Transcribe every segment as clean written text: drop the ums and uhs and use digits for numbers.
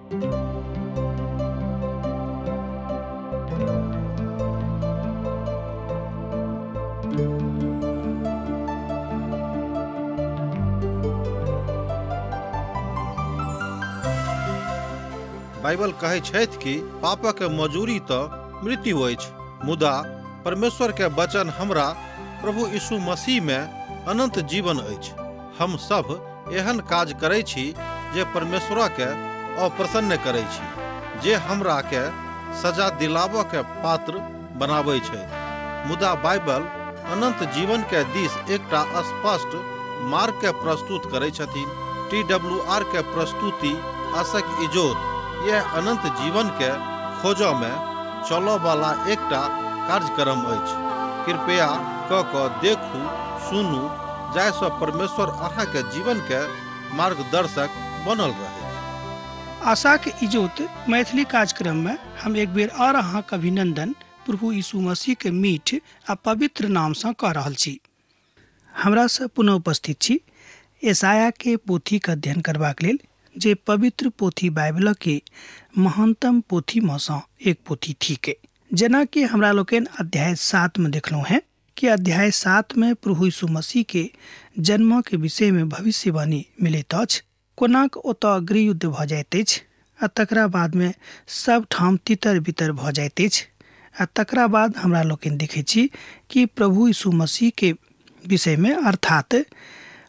Bible कहै छथि कि पापक मजूरी तऽ मृत्यु अछि, मुदा परमेश्वर के वचन हमरा प्रभु यीशु मसीह में अनंत जीवन अछि। हम सब एहन काज करै छी जे परमेश्वर के अप्रसन्न करै छी, जे हमरा के सजा दिलाबऽ के पात्र बनाबै छै। मुदा बाइबल अनंत जीवन के दिस एकटा स्पष्ट मार्ग के प्रस्तुत करै छथिन। TWR के प्रस्तुति आशक इजोत यह अनंत जीवन के खोजो में चलो वाला एकटा कार्यक्रम अछि। कृपया क देखू, सुनू, जाहिसँ परमेश्वर अहाँ के जीवन के मार्गदर्शक बनल रहे। आशा के इजोत मैथिली कार्यक्रम में हम एक बेर और अहाँ के अभिनंदन प्रभु यीशु मसीह के मीठ आ पवित्र नाम से कह रहल छी। हमरा से पुनः उपस्थित छी यशाया के पोथी के अध्ययन करबाक लेल, जे पवित्र पोथी बाइबल के महानतम पोथी में से एक पोथी थिके। जेना कि हमरा लोकन अध्याय 7 में देखलहुं हैं कि अध्याय 7 में प्रभु यीशु मसीह के जन्म के विषय में भविष्यवाणी मिलैत अछि। कोनाक ओतऽ गृह युद्ध भ जाइत अछि आ तकरा बाद में सब ठाम तितर बितर भ जाइत अछि। आ तकरा बाद हमरा लोकन देखै छी कि प्रभु यीशु मसीह के विषय में, अर्थात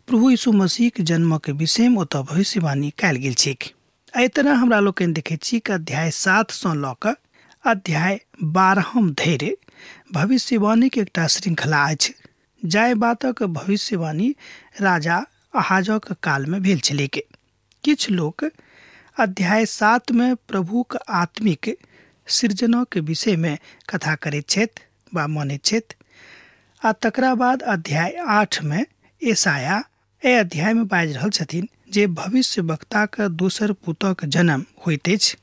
प्रभु यीशु मसीह के जन्म के विषय में ओतऽ भविष्यवाणी कयल गेल छैक। एहि तरह हमरा लोकन देखै छी कि अध्याय 7 से लऽ कऽ अध्याय 12 धरि भविष्यवाणी के एकटा श्रृंखला अछि। जाय बातक भविष्यवाणी राजा अहाजक काल में भेल छलैक। किछु लोक अध्याय 7 में प्रभु के आत्मिक सृजन के विषय में कथा करैत छथि वा मानैत छथि। आ तकरा बाद अध्याय 8 में यशाया ए अध्याय में बाजि रहल छथिन जे भविष्य वक्ता के दोसर पुतक जन्म होइत अछि।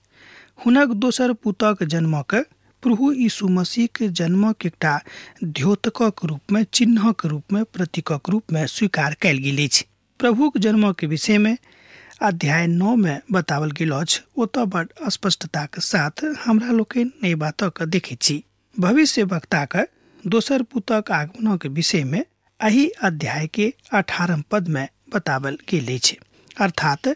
हुनक दोसर पुतक जन्मक प्रभु यीशु मसीह के जन्म के एकटा द्योतकक रूप में, चिन्हक रूप में, प्रतीकक रूप में स्वीकार कयल गेल अछि। प्रभु के जन्म के विषय में अध्याय 9 में बतावल गेल अछि। ओतऽ बड़ स्पष्टता के साथ हमरा लोकन एहि बातक देखै छी। भविष्य वक्ता के दोसर पुतक आगमन के विषय में एही अध्याय के 18 पद में बतावल गेल अछि, अर्थात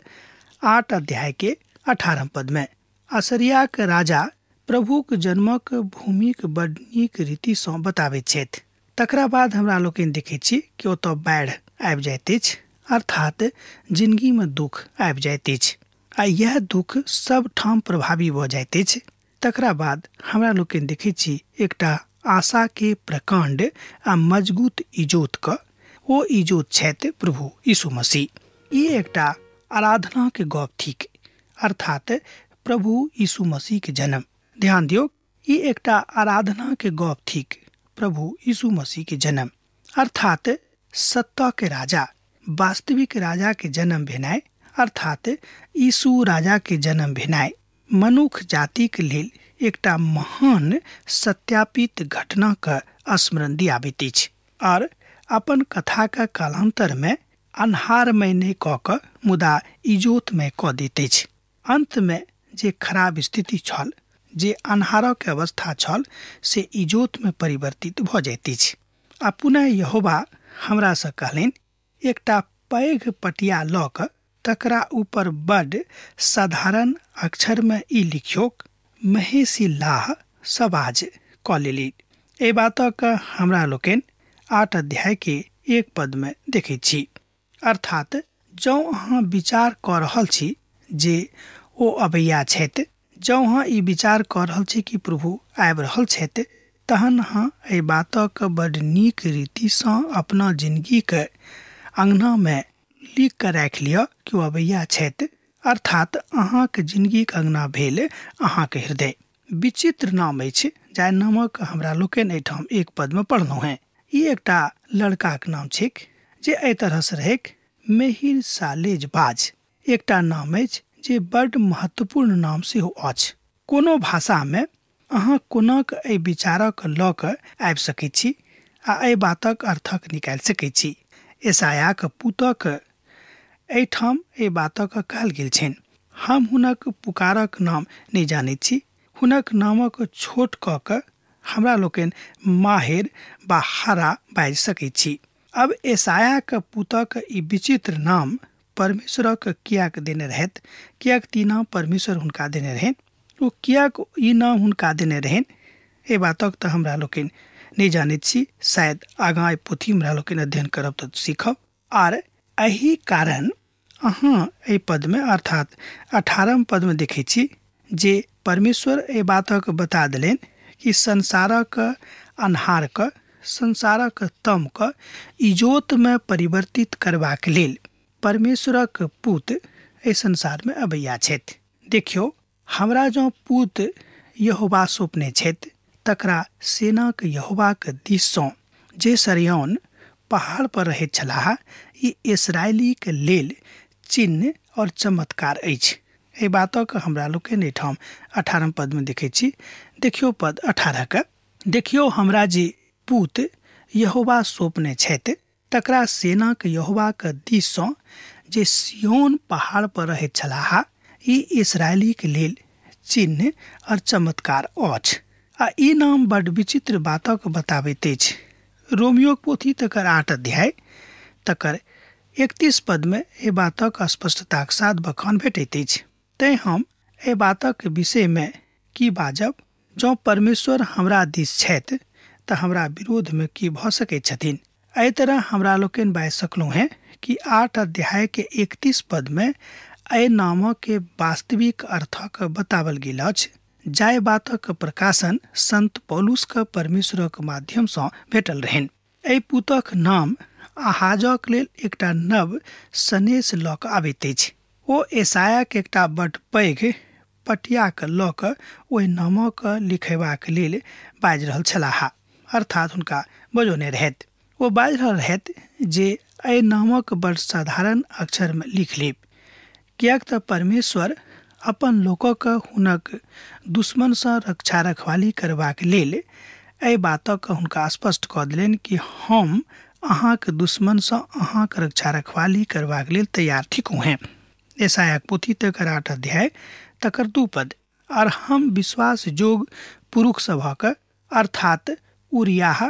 8 अध्याय के 18 पद में असरिया के राजा प्रभु के जन्मक भूमि के बड़ नीक रीति से बताबैत छथि। तकरा बाद हमरा लोकन देखै छी कि ओतऽ बाढ़ि आबि जाइत अछि, अर्थात जिंदगी में दुख आबि जाइत अछि आ यह दुख सब ठाम प्रभावी भ जाइत अछि। तकरा बाद हमरा लोकन देखै छी एकटा आशा के प्रकांड आ मजबूत इजोत क ओ इजोत छथि प्रभु यीशु मसीह। ई एकटा आराधना के गप थिक, अर्थात प्रभु यीशु मसीह के जन्म। ध्यान दियो, ई एकटा आराधना के गप थिक, प्रभु यीशु मसीह के जन्म, अर्थात सत्ता के राजा, वास्तविक राजा के जन्म भेनाइ, अर्थात यीशु राजा के जन्म भेनाइ मनुष्य जाति के लेल एकटा महान सत्यापित घटना का स्मरण दियाबैत अछि। और अपन कथा का कालांतर में अन्हार में नहीं क मुदा इजोत में क दैत अछि। अंत में जे खराब स्थिति छल, जे अन्हारक अवस्था छल, से इजोत में परिवर्तित भ जाइत अछि। आ पुनः यहोवा हमरा से कहलनि, एकटा पैघ पटिया ल क तकरा ऊपर बड़ साधारण अक्षर में ई लिखियोक, महेशी लाह सबाज क लेली। ए बातक हमरा लोकन 8 अध्याय के 1 पद में देखै छी, अर्थात जँ अहाँ विचार क रहल छी जे ओ अबैया छथि, जँ अहाँ ई विचार क रहल छी कि प्रभु आबि रहल छथि, तहन अहाँ एहि बातक बड़ नीक रीति सँ अपना जिंदगी के अंगना में लिख के राखि लिअ कि ओ अबैया छथि, अर्थात अहाँ के जिंदगी के अंगना भेल अहाँ के हृदय। विचित्र नाम अछि जाय नामक हमरा लोकन एहिठाम 1 पद में पढ़लहुँ हैं। ई एकटा लड़का के नाम छिक जे एहि तरह से रहैक, मेहिर सालेज बाज एकटा नाम अछि जे बड़ महत्वपूर्ण नाम सेहो अछि। कोनो भाषा में अहाँ कोनाक एहि विचारक लऽ कऽ आबि सकैत छी आ एहि बातक अर्थक निकालि सकैत छी। यशायाक पुतक एहिठाम एहि बातक कहल गेल छनि, हम हुनक पुकारक नाम नहीं जानैत छी, हुनक नामक छोट कऽ कऽ हमरा लोकनि माहिर वा हरा बाजि सकैत छी। अब एसायाक पुतक ई विचित्र नाम परमेश्वरक कियाक देने रहैत, कियाक ती नाम परमेश्वर हुनका देने रहन, ओ कियाक ई नाम हुनका देने रहन, ए बातक तऽ हमरा लोकनि नहीं जानैत छी। शायद आगाँ एहि पोथी हमरा लोकनि अध्ययन करब तऽ सीखब। आर एही कारण अहाँ एहि पदमे अर्थात 18 पदमे देखै छी जे परमेश्वर एहि बातक बता देलनि कि संसारक अन्हारक, संसारक तमक इजोतमे परिवर्तित करबाक लेल परमेश्वरक पूत एहि संसारमे अबैया छथि। देखियौ, हमरा जँ पूत यहोवा सौंपने छथि तकरा सेनाक यहोवाक दिससँ जे सरियान पहाड़ पर रहैत छलाह, ई इस्राएलीक लेल चिन्ह और चमत्कार अछि। एहि बातक हमरा लोकनि एहिठाम 18 पदमे देखैत छी। देखियौ पद 18 के, देखियौ हमरा जे पूत यहोवा सौंपने छथि तकरा सेनाक यहोवाक दिससँ जे सिय्योन पहाड़ पर रहैत छलाह, ई इस्राएलीक लेल चिन्ह और चमत्कार अछि। आ ई नाम बड विचित्र बातक बताबैत अछि। रोमियो पोथी तकर 8 अध्याय तकर 31 पदमे एहि बातक स्पष्टताक साथ बखान भेटैत अछि। तैं हम एहि बातक विषयमे की बाजब? जँ परमेश्वर हमरा दिस छथि तऽ हमरा विरोधमे की भऽ सकैत छथिन? एहि तरह हमरा लोकनि बाजि सकलहुँ हैं कि 8 अध्याय के 31 पदमे एहि नामक के वास्तविक अर्थक बतावल गेल अछि, जाहि बातक प्रकाशन संत पौलुसक परमेश्वरक माध्यमसँ भेटल रहनि। एहि पूतक नाम आहाजक लेल एकटा नव सनेश लऽ कऽ आबैत अछि। ओ एसायाक एकटा बड पैघ पटियाक लऽ कऽ ओहि नामक लिखेबाक लेल बाजि रहल छलाह, अर्थात हुनका बजौने रहथि। ओ बाजि रहल रहथि जे एहि नामक बड़ साधारण अक्षरमे लिख लेब, कियाक तऽ परमेश्वर अपन लोकक हुनक दुश्मनसँ रक्षा रखवाली करबाक लेल एहि बातक हुनका स्पष्ट कऽ देलनि कि हम अहाँक दुश्मनसँ अहाँक रक्षा रखवाली करबाक लेल तैयार ठीकू हैं। एसायाक पोथी तकर 8 अध्याय तकर 2 पद, और हम विश्वास जोग पुरुष सभक अर्थात उरियाह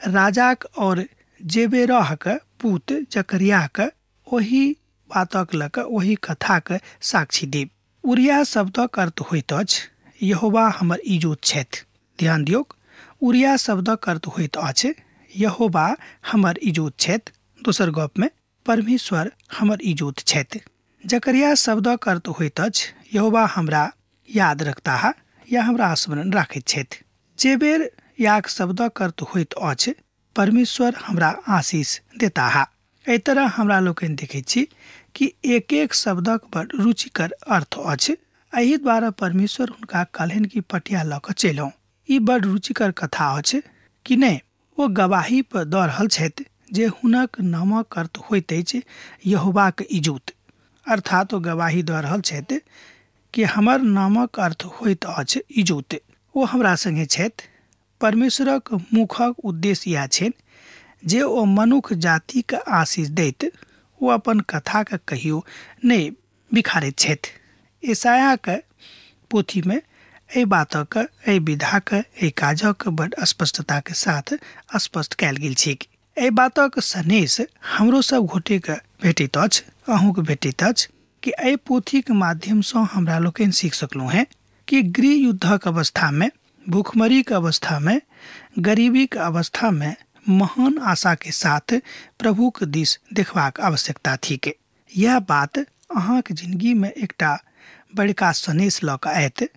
राजाक और जेबेरहक पूत जकरियाक ओही बातक लऽ कऽ ओही कथाक साक्षी देब। उरिया शब्दक अर्थ होइत अछि यहोवा हमर इजोत छथि। ध्यान दियौक, उरिया शब्दक अर्थ होइत अछि यहोवा हमर इजोत छथि। दोसर गपमे परमेश्वर हमर इजोत छथि। जकरिया शब्दक अर्थ होइत अछि यहोवा हमरा याद रखता है या हमरा स्मरण राखैत छथि। जेबेर याक शब्दक अर्थ होइत अछि परमेश्वर हमरा आशीष देता है। एहि तरह हमरा लोकनि देखैत छी कि एक एक शब्दक बड़ रुचिकर अर्थ अछि। एहि द्वारा परमेश्वर हुनका कहलनि कि पटिया लऽ कऽ चलौं। ई बड़ रुचिकर कथा अछि कि नहि? ओ गवाही पर दऽ रहल छथि जे हुनक नामक अर्थ होइत अछि यहोवाक इजोत, अर्थात ओ गवाही दऽ रहल छथि कि हमर नामक अर्थ होइत अछि इजोत। ओ हमरा संगे छथि। परमेश्वरक मुखक उद्देश्य इएह छनि जे ओ मनुख जातिक आशीष दैत ओ अपन कथाक कहियो नहि बिखारैत छथि। एसायाक पोथीमे एहि बातक, एहि विधाक, एहि काजक बड़ स्पष्टता के साथ स्पष्ट कयल गेल छै। एहि बातक सनेश हमरो सब गोटेके भेटैत अछि, अहूँके भेटैत अछि कि एहि पोथीके माध्यमसँ हमरा लोकनि सीख सकलहुँ हैं कि गृह युद्धक अवस्थामे, भूखमरीक अवस्थामे, गरीबीक अवस्थामे महान आशा के साथ प्रभुक दिस देखबाक आवश्यकता थिक। यह बात अहाँक जिंदगीमे एकटा बड़का सनेश लऽ कऽ आयत,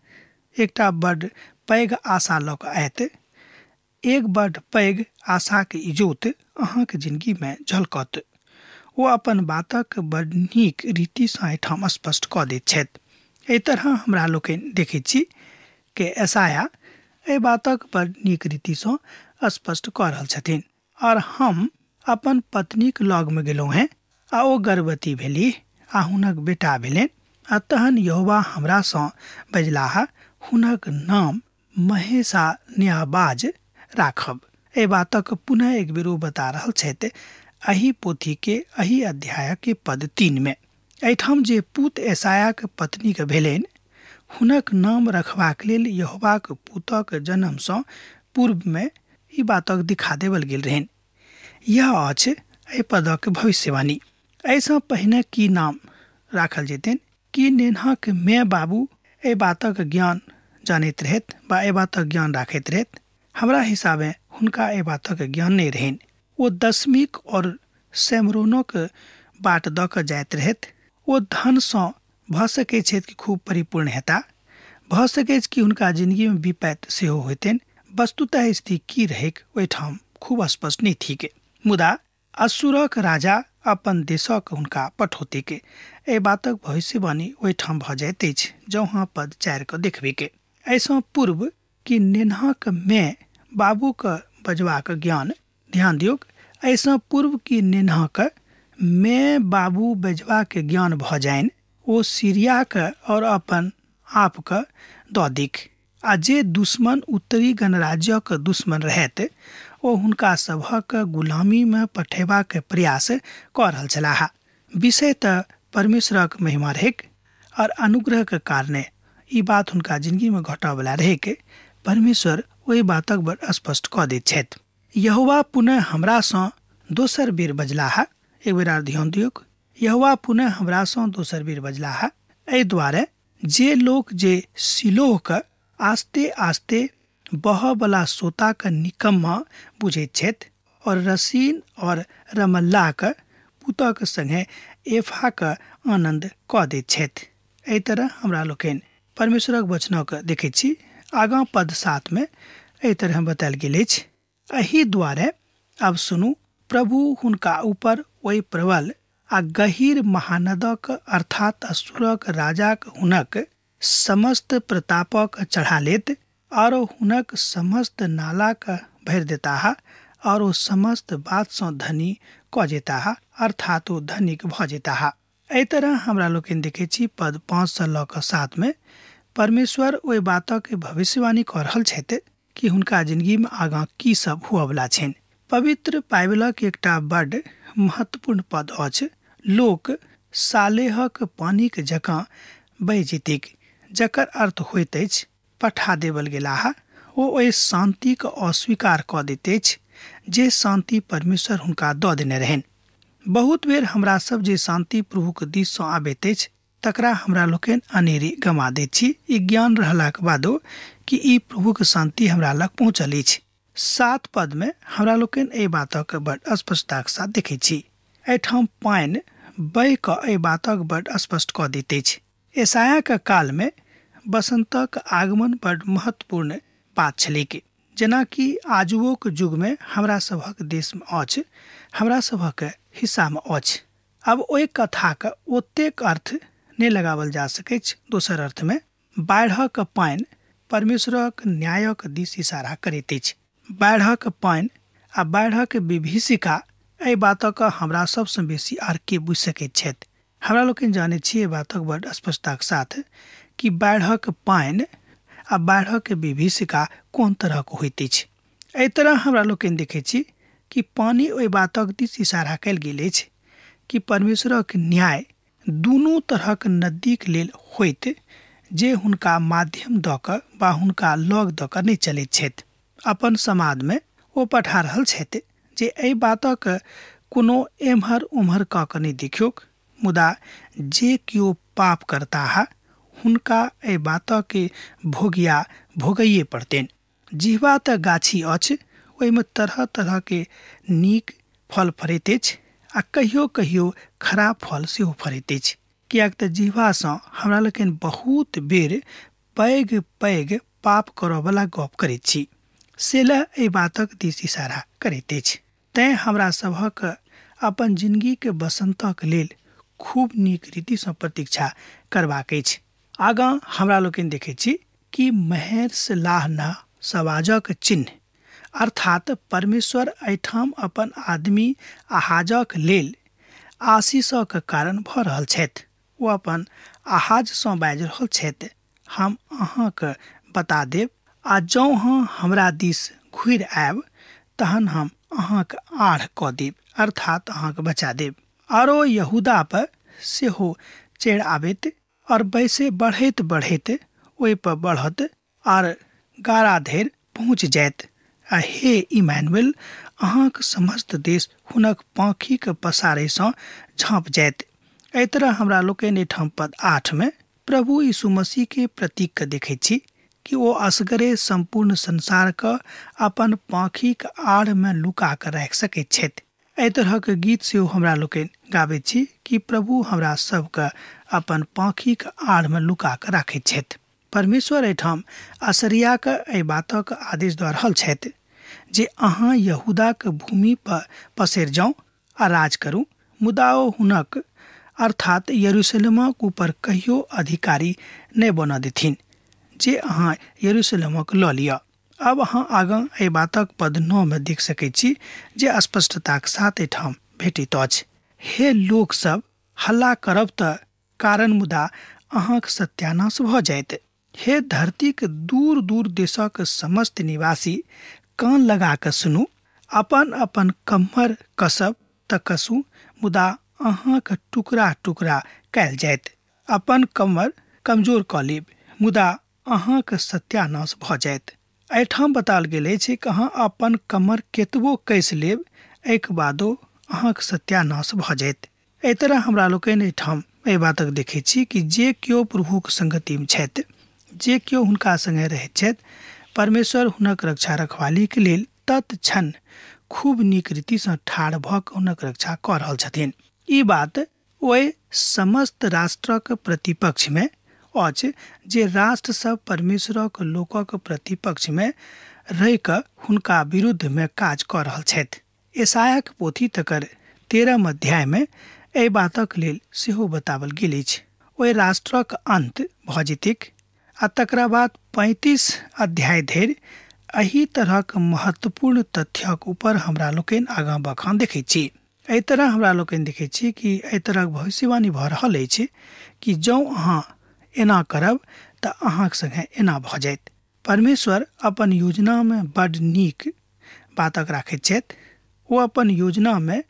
एकटा बड़ पैघ आशा लऽ कऽ आयत। एक बड़ पैघ आशाक इजोत अहाँक जिंदगीमे झलकत। ओ अपन बातक बड़ नीक रीतिसँ एहिठाम स्पष्ट कऽ दैत छथि। एहि तरह हमरा लोकनि देखैत छी कि एसाया एहि बातक बड़ नीक रीतिसँ स्पष्ट कऽ रहल छथिन। और हम अपन पत्नीक लगमे गेलहुँ हैं आ ओ गर्भवती भेलीह आ हुनक बेटा भेलनि। आ तहन यहोवा हमरासँ बजलाह, हुनक नाम महेशान्याबाज राखब। एहि बातक पुनः एक बेर ओ बता रहल छथि एही पोथी के एही अध्याय के पद 3 में। एहिठाम जे पूत एसायाक पत्नीक भेलनि हुनक नाम रखबाक लेल यहोवाक पूतक जन्मसँ पूर्वमे ई बातक दिखा देवल गेल रहनि। यह अछि एहि पदक भविष्यवाणी। एहिसँ पहिने की नाम राखल जेतनि, की नेनहक माय बाबू एहि बातक ज्ञान जानैत रहथि वा एहि बातक ज्ञान राखैत रहथि? हमरा हिसाबे हुनका एहि बातक ज्ञान नहि रहनि। ओ दशमीक और सेमरोनक बाट दऽ कऽ जाइत रहथि। ओ धनसँ भऽ सकैत छथि कि खूब परिपूर्ण हेताह, भऽ सकैत कि हुनका जिंदगीमे विपैत सेहो होइतनि। वस्तुतः स्थिति की रहैक ओहिठाम खूब स्पष्ट नहि थिक। मुदा अश्शूरक राजा अपन देशक हुनका पठौतीके एहि बातक भविष्यवाणी ओहिठाम भऽ जाइत अछि। जँ अहाँ पद 4 के देखबेके एहिसँ पूर्व कि नेनहक माय बाबूक बजबाक ज्ञान, ध्यान दियौक, एहिसँ पूर्व कि नेनहक माय बाबू बजबाक ज्ञान भऽ जाइन, ओ सीरियाक और अपन आपक दऽ दिक। आ जे दुश्मन उत्तरी गणराज्यक दुश्मन रहथि ओ हुनका सभक गुलामीमे पठेबाक प्रयास कऽ रहल छलाह। विषय तऽ परमेश्वरक महिमा रहैक और अनुग्रहक कारणे ई बात हुनका जिंदगीमे घटयवला रहैक परमेश्वर ओहि बातक बड़ स्पष्ट कऽ दैत छथि। यहोवा पुनः हमरासँ दोसर बेर बजलाह। एक बेर आर ध्यान दियौक, यहोवा पुनः हमरासँ दोसर बेर बजलाह। एहि दुआरे जे लोक जे सिलोहक आस्ते आस्ते बहयवला सोताक निकम्मा बुझैत छथि और रसीन और रमल्लाक पुतक संगे एफाक आनंद कऽ दैत छथि। एहि तरह हमरा लोकनि परमेश्वरक वचनक देखैत छी। आगाँ पद 7 में एहि तरह बतायल गेल अछि, एहि दुआरे अब सुनू, प्रभु हुनका ऊपर ओहि प्रबल आ गहीर महानदक अर्थात अश्शूरक राजाक हुनक समस्त प्रतापक चढ़ा लेत और हुनक समस्त नालाक भरि देताह और ओ समस्त बातसँ धनी कऽ जेताह, अर्थात ओ धनिक भऽ जेताह। एहि तरह हमरा लोकनि देखैत छी पद 5 से लऽ कऽ 7 में परमेश्वर ओहि बातक भविष्यवाणी कऽ रहल छथि कि हुनका जिंदगीमे आगाँ की सब हुअवला छनि। पवित्र बाइबलक एकटा बड्ड महत्वपूर्ण पद अछि, लोक सालेहक पानिक जकाँ बहि जेतिक, जकर अर्थ होइत अछि पठा देवल गेलाह। ओ ओहि शांतिक अस्वीकार कऽ दैत अछि जे शांति परमेश्वर हुनका दऽ देने रहनि। बहुत बेर हमरा सब जे शांति प्रभुक दिससँ आबैत अछि तकरा हमरा लोकनि अनेरी गमा दैत छी, ई ज्ञान रहलाक बादो कि ई प्रभुक शांति हमरा लग पहुँचल अछि। 7 पद में हमरा लोकनि एहि बातक बड़ स्पष्टताक साथ देखैत छी। एहिठाम पानि बहि कऽ एहि बातक बड़ स्पष्ट कऽ दैत अछि। एसायाक काल में बसंतक आगमन बड़ महत्वपूर्ण बात छलैक, जेनाकि आजुओक युग में हमरा सभक देश में अछि, हमरा सभक हिस्सा में अछि। अब ओहि कथाक ओतेक अर्थ नहि लगावल जा सकैछ। दोसर अर्थ में बाढ़क पानि परमेश्वरक न्यायक दिस इशारा करैत अछि। बाढ़क पानि आ बाढ़क विभीषिका एहि बातक हमरा सबसँ बेसी आर के बुझि सकैत छथि। हमरा लोकनि जानै छी एहि बातक बड़ स्पष्टताक साथ कि बाढ़क पानि आ बाढ़क विभीषिका कोन तरहक होइत अछि। एहि तरह हमरा लोकनि देखैत छी कि पानि ओहि बातक दिस इशारा कयल गेल अछि कि परमेश्वरक न्याय दुनू तरहक नजदीक लेल होइत, जे हुनका माध्यम दऽ कऽ वा हुनका लग दऽ कऽ नहि चलैत छथि। अपन समाज में ओ पठा रहल छथि जे एहि बातक कोनो एम्हर उम्हर कऽ कऽ नहि देखियौक, मुदा जे केओ पाप करताह हुनका एहि बातक भोगैये पड़तनि। जिह्वा तऽ गाछी अछि, ओहिमे तरह तरह के नीक फल फड़ैत अछि आ कहियो कहियो खराब फल सेहो फड़ैत अछि। किएक तऽ जिह्वासँ हमरा लोकनि बहुत बेर पैघ पैघ पाप करयवला गप करैत छी। सेलह एहि बातक दिस इशारा करैत अछि। तैं हमरा सभक अपन जिंदगी के बसंतक लेल खूब नीक रीतिसँ प्रतीक्षा करबाक अछि। आगाँ हमरा लोकनि देखैत छी कि महेर्सलाह सवाजक चिन्ह अर्थात परमेश्वर एहिठाम अपन आदमी आहाजक लेल आशीषक कारण भऽ रहल छथि। ओ अपन आहाजसँ बाजि रहल छथि, हम अहाँके बता देब आ जँ अहाँ हमरा दिस घुरि आयब तहन हम अहाँके आढ़ कऽ देब, अर्थात अहाँके बचा देब। आरो यहूदा पर से हो चढ़ आबैत और वैसे बढ़ैत बढ़ैत ओहि पर बढ़त और गारा धरि पहुँच जायत। आ हे इमैनुअल, अहाँक समस्त देश हुनक पाँखिक पसारैसँ झाँप जायत। एहि तरह हमरा लोकनि एहिठाम पद 8 में प्रभु यीशु मसीह के प्रतीक के देखै छी कि ओ असगरे संपूर्ण संसार के अपन पाँखिक आड़ में लुका के राखि सकैत छथि। एहि तरह के गीत से हमरा लोकनि गाबै छी कि प्रभु हमरा सबके अपन पाँखिक आड़ में लुका के राखैत छथि। परमेश्वर एहिठाम असरिया के एहि बातक आदेश दऽ रहल छथि जे अहाँ यहूदा के भूमि पर पसरि जाउ आ राज करू, मुदा ओ हुनक अर्थात यरूशलेमक ऊपर कहियो अधिकारी नहि बनऽ देथिन जे अहाँ यरूशलेमक लऽ लिअ। अब अहाँ आगाँ एहि बातक पद 9 में देख सकैत छी जे स्पष्टताक साथ एहिठाम भेटैत अछि। हे लोक सब, हल्ला करब तऽ कारण मुदा अहाँक सत्यानाश भऽ जायत। हे धरती के दूर दूर देशक समस्त निवासी, कान लगा कऽ सुनू, अपन अपन कमर कसब तऽ कसू, मुदा अहाँक टुकड़ा टुकड़ा कयल जायत। अपन कमर कमजोर कऽ लेब, मुदा अहाँक सत्यानाश भऽ जायत। एहिठाम बताओल गेल अछि कि अहाँ अपन कमर केतबो कसि लेब, एहिके बादो अहाँक सत्यानाश भऽ जायत। एहि तरह हमरा लोकनि एहिठाम एहि बातक देखै छी कि जे केओ प्रभुक संगतिमे छथि, जे केओ हुनका संगे रहैत छथि, परमेश्वर हुनक रक्षा रखवाली के लेल तत्क्षण खूब नीक रीतिसँ ठाढ़ भऽ कऽ हुनक रक्षा कऽ रहल छथिन। ई बात ओहि समस्त राष्ट्रक प्रतिपक्ष में अछि जे राष्ट्र सब परमेश्वरक लोकक प्रतिपक्ष में रहि कऽ हुनका विरुद्ध में काज कऽ रहल छथि। यशायाक पोथी तकर 13 अध्याय में एहि बातक लेल सेहो बताओल गेल अछि। ओहि राष्ट्रक अंत भऽ जेतैक आ तकरा बाद 35 अध्याय धरि एही तरहक महत्वपूर्ण तथ्यक ऊपर हमरा लोकनि आगाँ बखान देखै छी। एहि तरह हमरा लोकनि देखै छी कि एहि तरहक भविष्यवाणी भऽ रहल अछि कि जँ अहाँ एना करब तऽ अहाँक संगे एना भऽ जायत। परमेश्वर अपन योजना में बड्ड नीक बातक राखैत छथि। ओ अपन योजना में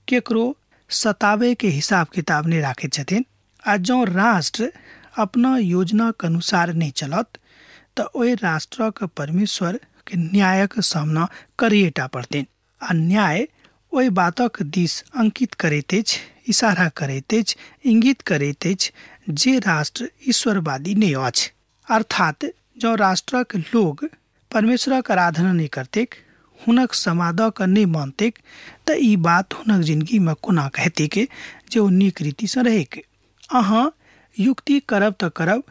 केकरो सतावे के हिसाब किताब नहीं राखैत छथिन। आ जँ राष्ट्र अपना योजना के अनुसार नहीं चलत तऽ ओहि राष्ट्रक परमेश्वर के न्यायक सामना करिएटा पड़तनि। आ न्याय ओहि बातक दिस अंकित करैत अछि, इशारा करैत अछि, इंगित करैत अछि जे राष्ट्र ईश्वरवादी नहीं अछि। अर्थात जँ राष्ट्रक लोग परमेश्वरक आराधना नहीं करतैक, हुनक समादक नहीं मानतैक, तऽ ई बात हुनक जिंदगी में कोना हेतैक जे ओ नीक रीतिसँ रहैक। अहाँ युक्ति करब तऽ करब,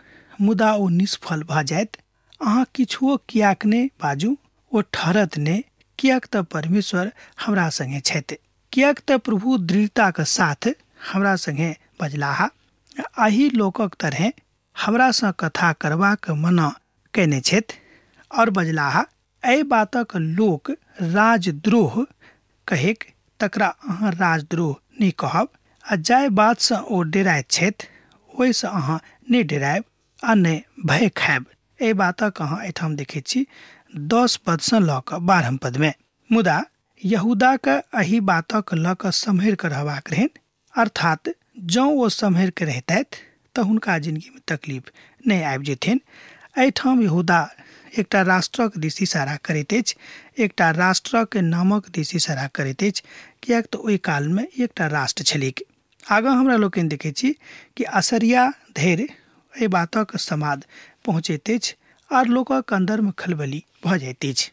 मुदा ओ निष्फल भऽ जायत। अहाँ किछुओ कियाक नहि बाजू, ओ ठहरत नहि, कियाक तऽ परमेश्वर हमरा संगे छथि। कियाक तऽ प्रभु दृढ़ता के साथ हमरा संगे बजलाहा। एही लोकक तरह हमरा सँ कथा करबाक मना कयने छथि और बजलाहा। एहि बातक लोक राजद्रोह कहेक, तकरा अहाँ राजद्रोह नहीं कहब। आ जाहि बात सँ ओ डेराइत छथि, ओहिसँ अहाँ नहीं डेरायब आ नहीं भय खायब। एहि बातक अहाँ एहिठाम देखैत छी 10 पद सँ लऽ कऽ 12 पद में। मुदा यहूदा के एही बातक लऽ कऽ सम्हरि कऽ रहबाक रहनि। अर्थात जँ ओ सम्हरि कऽ रहतथि तऽ हुनका जिंदगी में तकलीफ नहीं आबि जेथिन। एहिठाम यहूदा एकटा राष्ट्रक दिस इशारा करैत अछि, एकटा राष्ट्रक नामक दिस इशारा करैत अछि, कियाक तऽ ओहि काल में एकटा राष्ट्र छलैक। आगाँ हमरा लोकनि देखैत छी कि असरिया धरि एहि बातक समाद पहुँचैत अछि आर लोकक अन्दर में खलबली भऽ जाइत अछि।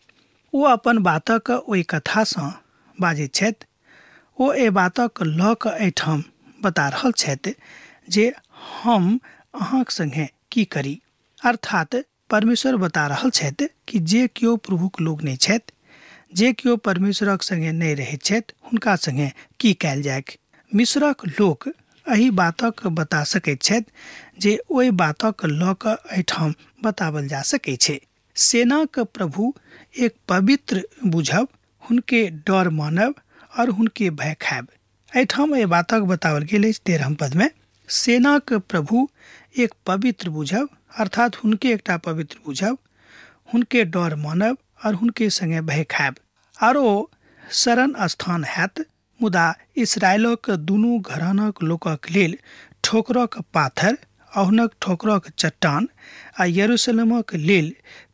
ओ अपन बातक ओहि कथासँ बाजैत छथि। ओ एहि बातक लऽ कऽ एहिठाम बता रहल छथि जे हम अहाँक संगे की करी। अर्थात परमेश्वर बता रहल छथि कि जे केओ प्रभुक लोग नहीं छथि, जे केओ परमेश्वरक संगे नहीं रहैत छथि, हुनका संगे की कयल जायक। मिस्रक लोक एही बातक बता सकैत छथि जे ओहि बातक लऽ कऽ एहिठाम बतावल जा सकैत छै। सेनाक प्रभु एक पवित्र बुझब, हुनके डर मानब और हुनके भय खायब। एहिठाम एहि बातक बतावल गेल अछि 13 पद में। सेनाक प्रभु एक पवित्र बुझब, अर्थात हुनके एकटा पवित्र बुझब, हुनके डर मानब और हुनके संगे भय खायब। और ओ शरण स्थान हैत, मुदा इसराइलक दुनू घरानाक लोकक लेल ठोकरक पाथर, अहुनक ठोकरक चट्टान आ यरूशलेमक लेल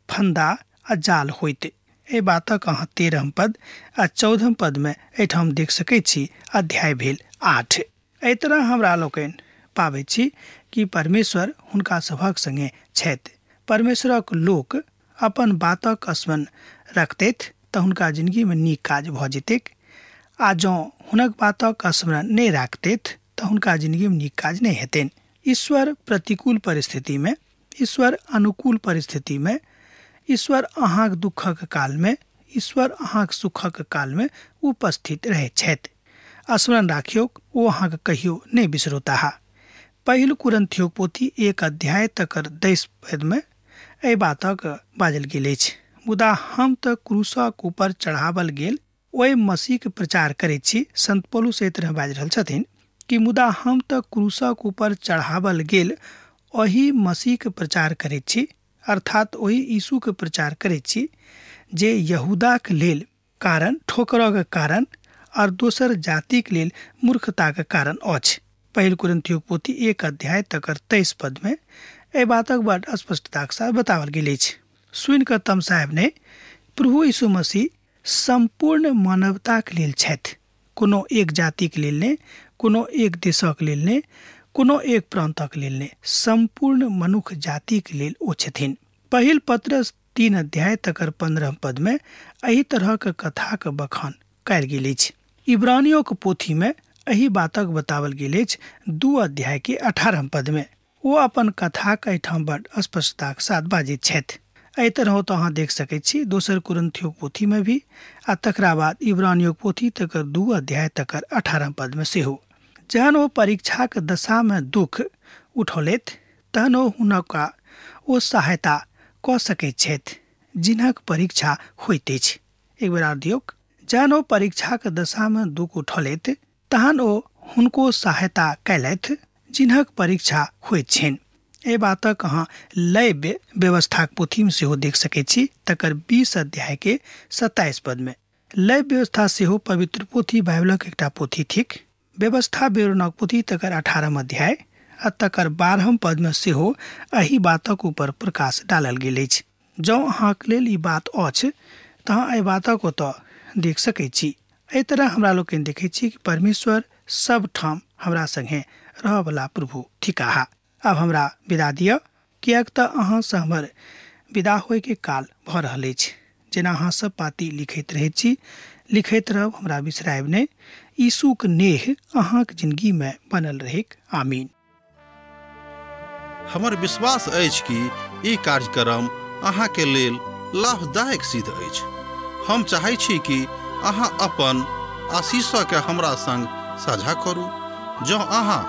फंदा आ जाल होइत। ए बातक अहाँ 13 पद आ 14 पद में एठाम देख सकैत छी। अध्याय भेल 8। एहि तरह हमरा लोकनि पाबै छी कि परमेश्वर हुनका सभक संगे छथि। परमेश्वरक लोक अपन बातक स्मरण रखतैथ तऽ हुनका जिंदगी में नीक काज भऽ जेतैक, आ जँ हुनक बातक स्मरण नहि राखतैथ तऽ हुनका जिंदगी में नीक काज नहि हेतैन। ईश्वर प्रतिकूल परिस्थिति में, ईश्वर अनुकूल परिस्थिति में, ईश्वर अहाँक दुखक काल में, ईश्वर अहाँक सुखक काल में उपस्थित रहै छथि। स्मरण राखियौ, ओ अहाँके कहियो नहि बिसरोताह। पहिल कुरिन्थियोक पोथी 1 अध्याय तकर 23 पद में एहि बातक बाजल गेल अछि। मुदा हम तऽ क्रूसक ऊपर चढ़ावल गेल ओहि मसीहके प्रचार करैत छी। संत पौलुस एहि तरह बाजि रहल छथिन कि मुदा हम तऽ क्रूसक ऊपर चढ़ावल गेल ओहि मसीहके प्रचार करैत छी, अर्थात ओहि यीशुके प्रचार करैत छी जे यहूदाक लेल कारण ठोकरक कारण और दोसर जातिक लेल मूर्खताक कारण अछि। पहिल कुरिन्थियोक पोथी 1 अध्याय तकर 23 पद में एहि बातक बड़ स्पष्टता के साथ बतावल गेल अछि। सुनि कऽ तम साहेब ने प्रभु यीशु मसीह संपूर्ण मानवताक लेल छथि, कोनो एक जातिक लेल ने, कोनो एक देशक लेल ने, कोनो एक प्रांतक लेल ने, संपूर्ण मनुष्य जातिक लेल ओ छथिन। पहिल पत्रस 3 अध्याय तकर 15 पद में एहि तरहक कथाक बखान कयल गेल अछि। इब्रानियोक पोथी में एहि बातक बतावल गेल अछि 2 अध्याय के 18 पद में। ओ अपन कथाक एहिठाम बड़ स्पष्टताक साथ बाजैत छथि। एहि तरह तो अहाँ देख सकैत छी दोसर कुरिन्थियोक पोथी में भी, आ तकरा बाद इब्रानियोक पोथी तकर 2 अध्याय तकर 18 पद में सेहो। जहन ओ परीक्षाक दशा में दुख उठौलैथ तहन ओ हुनका ओ सहायता कऽ सकैत छथि जिन्हक परीक्षा होइत अछि। एक बेर आर दियौक, जहन ओ परीक्षाक दशा में दुख उठौलैथ तहन ओ हुनको सहायता कयलथि जिन्हक परीक्षा होइत छनि। एहि बातक अहाँ लय व्यवस्थाक पोथी में सेहो देख सकैत छी, तकर 20 अध्याय के 27 पद में। लय व्यवस्था सेहो पवित्र पोथी बाइबलक एकटा पोथी थिक। व्यवस्था विवरणक पोथी तकर 18 अध्याय आ तकर 12 पद में सेहो एहि बातक ऊपर प्रकाश डालल गेल अछि। जँ अहाँक लेल ई बात अछि तऽ अहाँ एहि बातक ओतऽ देख सकैत छी। एहि तरह हमरा लोकनि देखैत छी कि परमेश्वर सब ठाम हमरा संगे रहवला प्रभु थिकाह। अब हमरा विदा दिअ, किएक तऽ अहाँ से हमर विदा होय के काल भऽ रहल अछि। जेना अहाँ सब पाती लिखैत रहैत छी, लिखैत रहब, हमरा बिसरायब नहि। यीशुक नेह अहाँक जिंदगी में बनल रहेक। आमीन। हमर विश्वास अछि कि ई कार्यक्रम अहाँके लेल लाभदायक सिद्ध अछि। हम चाहै छी कि अहाँ अपन आशीषके हमरा संग साझा करू। जँ अहाँ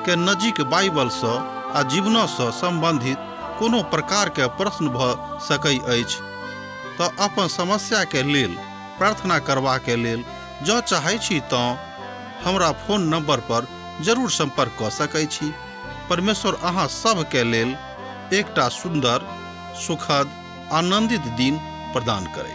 के नजीक बाइबल से आ जीवन से संबंधित कोनो प्रकार के प्रश्न भऽ सकै अछि तऽ अपन समस्या के लेल प्रार्थना करबा के लेल जँ चाहै छी तऽ हमरा फोन नंबर पर जरूर संपर्क कऽ सकै छी। परमेश्वर अहाँ सब के लेल एकटा सुंदर, सुखद, आनंदित दिन प्रदान करे।